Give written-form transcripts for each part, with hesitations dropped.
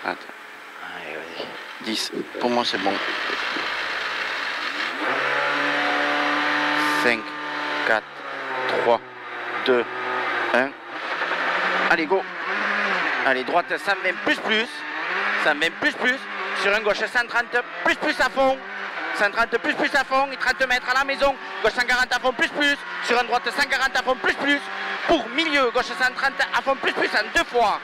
Attends. Allez, vas-y. 10. Pour moi, c'est bon. 5, 4, 3, 2, 1. Allez, go. Allez, droite 120 plus plus. 120 plus plus. Sur un gauche 130 plus plus à fond. 130 plus plus à fond et 30 mètres à la maison. Gauche 140 à fond plus plus. Sur un droite 140 à fond plus plus. Pour milieu, gauche 130 à fond plus plus en 2 fois.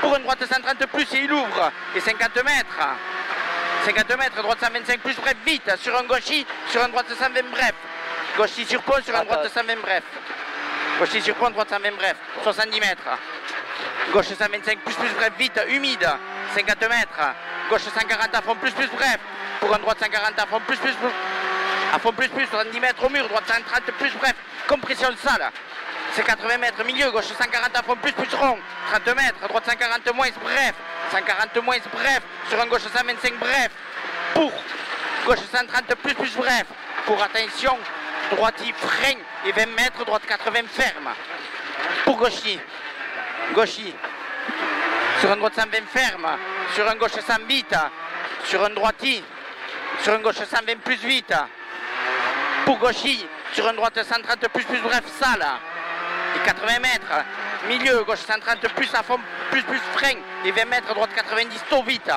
Pour une droite 130 plus et il ouvre. Et 50 mètres. 50 mètres, droite 125 plus bref, vite. Sur un gauchis, sur un droite 120 bref. Gauchis sur pont, sur un droite 120 bref. Gauchis sur pont, droite 120 bref. 70 mètres. Gauche 125 plus plus bref, vite, humide. 50 mètres. Gauche 140 à fond plus plus bref. Pour un droite 140 à fond plus plus. À fond plus plus, 70 mètres au mur, droite 130 plus bref. Compression de salle. C'est 80 mètres, milieu, gauche 140 à fond plus plus rond. 30 mètres, droite 140 moins bref. 140 moins bref. Sur un gauche 125 bref. Pour gauche 130 plus plus bref. Pour attention, droite freine et 20 mètres, droite 80 ferme. Pour gauchis. Gauchis. Sur un droite 120 ferme. Sur un gauche 100 vite. Sur un droiti. Sur un gauche 120 plus vite. Pour gauchis. Sur un droite 130 plus plus bref, salle. Et 80 mètres. Milieu, gauche 130 plus à fond, plus plus frein. Et 20 mètres, droite 90 tour vite.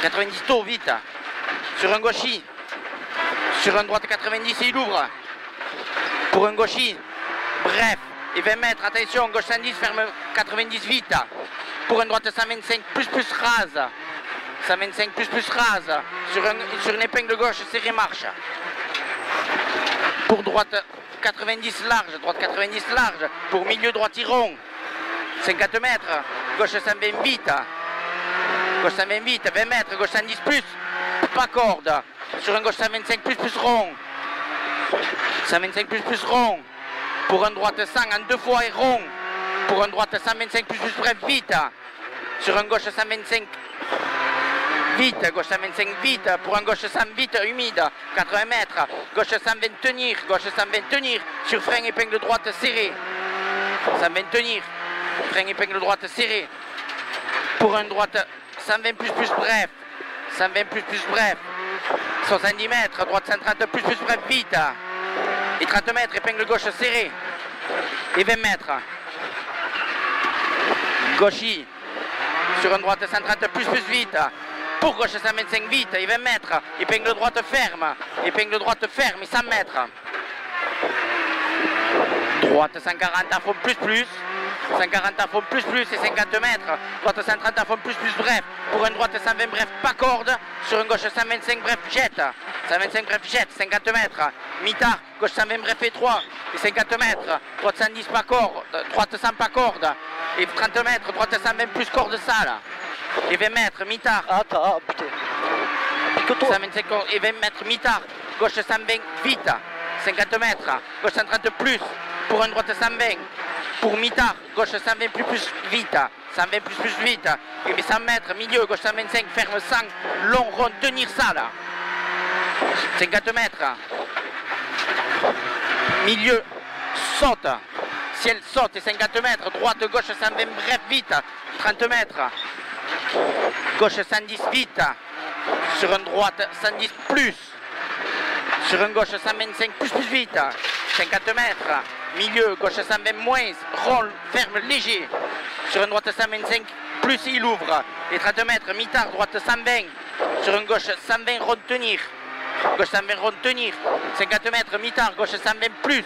90 tour vite. Sur un gauchis. Sur un droite 90 et il ouvre. Pour un gauchis. Bref. Et 20 mètres, attention, gauche 110, ferme 90 vite. Pour un droite 125 plus plus rase. 125 plus plus rase. Sur une épingle gauche, serré marche. Pour droite 90 large, droite 90 large. Pour milieu droite rond. 50 mètres, gauche 120 vite. Gauche 120 vite, 20 mètres, gauche 110 plus. Pas corde. Sur un gauche 125 plus plus rond. 125 plus plus rond. Pour un droite 100 en 2 fois et rond. Pour un droite 125 plus plus bref vite. Sur un gauche 125 vite, gauche 125 vite. Pour un gauche 100 vite, humide. 80 mètres. Gauche 120 tenir, gauche 120 tenir. Sur frein épingle droite serré. 120 tenir. Frein épingle droite serré. Pour un droite 120 plus plus bref. 120 plus plus bref. 70 mètres. Droite 130 plus plus bref vite. Et 30 mètres, épingle gauche serrée. Et 20 mètres. Gauchis. Sur une droite 130 plus plus vite. Pour gauche 125 vite. Et 20 mètres. Épingle droite ferme. Épingle droite ferme et 100 mètres. Droite 140 à fond plus plus. 140 à fond plus plus et 50 mètres. Droite 130 à fond plus plus bref. Pour une droite 120 bref, pas corde. Sur une gauche 125 bref, jette. 125 bref, jette. 50 mètres. Mitard, gauche 120 bref et 3. Et 50 mètres. Droite 110 pas corde. Droite 100 pas corde. Et 30 mètres. Droite 120 plus corde salle. Et 20 mètres. Mitard. Attends, putain. Pique-toi. 125 et 20 mètres. Mitard. Gauche 120 vite. 50 mètres. Gauche 130 plus. Pour une droite 120. Pour mitard, gauche 120 plus plus vite, 120 plus plus vite, et 100 mètres, milieu, gauche 125, ferme 100, long, rond, tenir ça là, 50 mètres, milieu, saute, ciel saute et 50 mètres, droite, gauche 120, bref, vite, 30 mètres, gauche 110 vite, sur une droite 110 plus, sur une gauche 125 plus plus vite, 50 mètres, milieu, gauche 120 moins, rond, ferme, léger. Sur une droite 125, plus il ouvre. Et 30 mètres, mitard, droite 120. Sur une gauche 120, rond, tenir. Gauche 120, rond, tenir. 50 mètres, mitard, gauche 120 plus.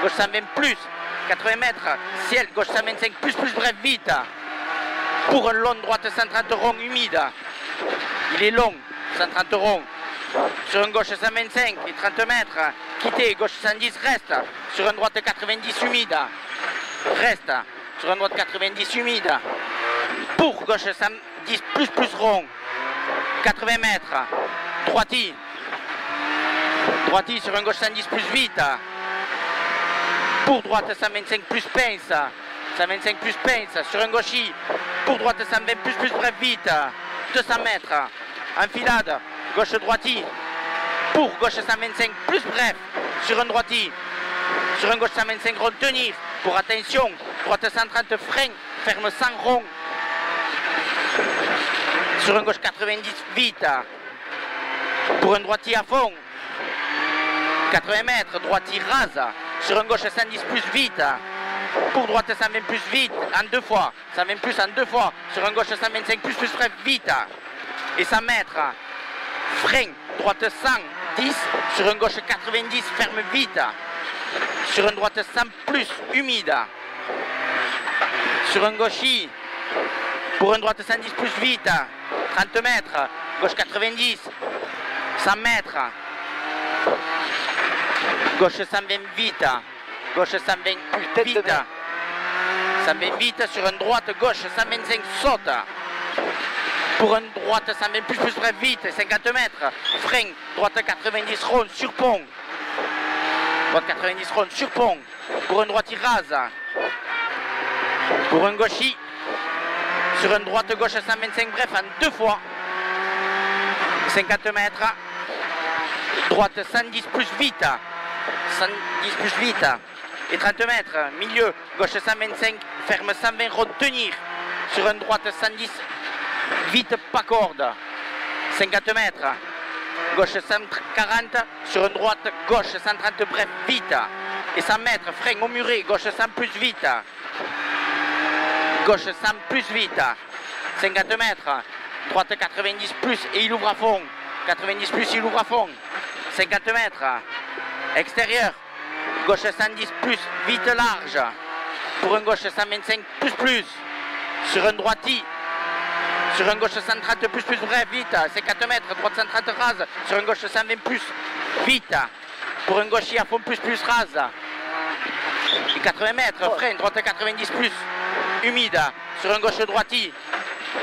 Gauche 120 plus. 80 mètres, ciel, gauche 125 plus, bref, vite. Pour un long, droite 130 rond, humide. Il est long, 130 rond. Sur une gauche 125 et 30 mètres, quitter, gauche 110, reste. Sur une droite 90 humide, reste. Sur une droite 90 humide. Pour gauche 110 plus rond. 80 mètres, droiti. Droiti sur une gauche 110 plus vite. Pour droite 125 plus pince. 125 plus pince. Sur un gauchis. Pour droite 120 plus bref vite. 200 mètres. Enfilade. Gauche droiti. Pour gauche 125 plus bref. Sur un droiti. Sur un gauche 125 rond tenir. Pour attention. Droite 130 frein. Ferme 100 rond. Sur un gauche 90, vite. Pour un droitier à fond. 80 mètres, droitier rase. Sur un gauche 110 plus, vite. Pour droite 120 plus, vite. En 2 fois. 120 plus en 2 fois. Sur un gauche 125 plus, frein, vite. Et 100 mètres. Frein, droite 110. Sur un gauche 90, ferme vite. Sur un droite 100 plus, humide. Sur un gauchis. Pour un droite 110 plus, vite. 30 mètres. Gauche 90. 100 mètres. Gauche 120 vite. Gauche 120 vite. 120 vite sur une droite, gauche 125 saute. Pour une droite 120 plus bref vite, 50 mètres. Frein, droite 90 rond sur pont. Droite 90 rond sur pont. Pour une droite il rase. Pour un gauchis. Sur une droite gauche 125 bref en 2 fois. 50 mètres. Droite 110 plus vite. 110 plus vite. Et 30 mètres. Milieu. Gauche 125. Ferme 120. Retenir. Sur une droite 110. Vite pas corde. 50 mètres. Gauche 140. Sur une droite gauche 130 bref vite. Et 100 mètres. Frein au muret. Gauche 100 plus vite. Gauche 100 plus vite. 50 mètres. Droite 90 plus et il ouvre à fond. 90 plus, il ouvre à fond. 50 mètres. Extérieur. Gauche 110 plus, vite large. Pour un gauche 125 plus. Sur un droiti. Sur un gauche 130 plus bref, vite. 50 mètres, droite 130 rase. Sur un gauche 120 plus, vite. Pour un gauchis à fond plus rase. Et 80 mètres, frein, droite 90 plus, humide. Sur un gauche droiti.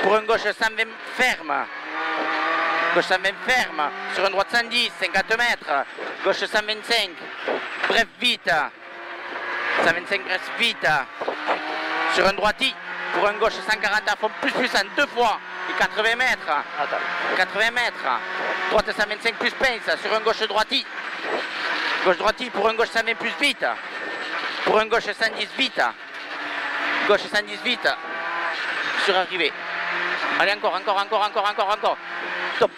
Pour un gauche 120 ferme. Gauche 120 ferme. Sur un droite 110, 50 mètres. Gauche 125. Bref, vite. 125 bref, vite. Sur un droiti. Pour un gauche 140 à fond plus en 2 fois. Et 80 mètres. 80 mètres. Droite 125 plus pince. Sur un gauche droiti. Gauche droiti pour un gauche 120 plus vite. Pour un gauche 110 vite. Gauche 110 vite. Sur arrivée. Allez, encore. Top.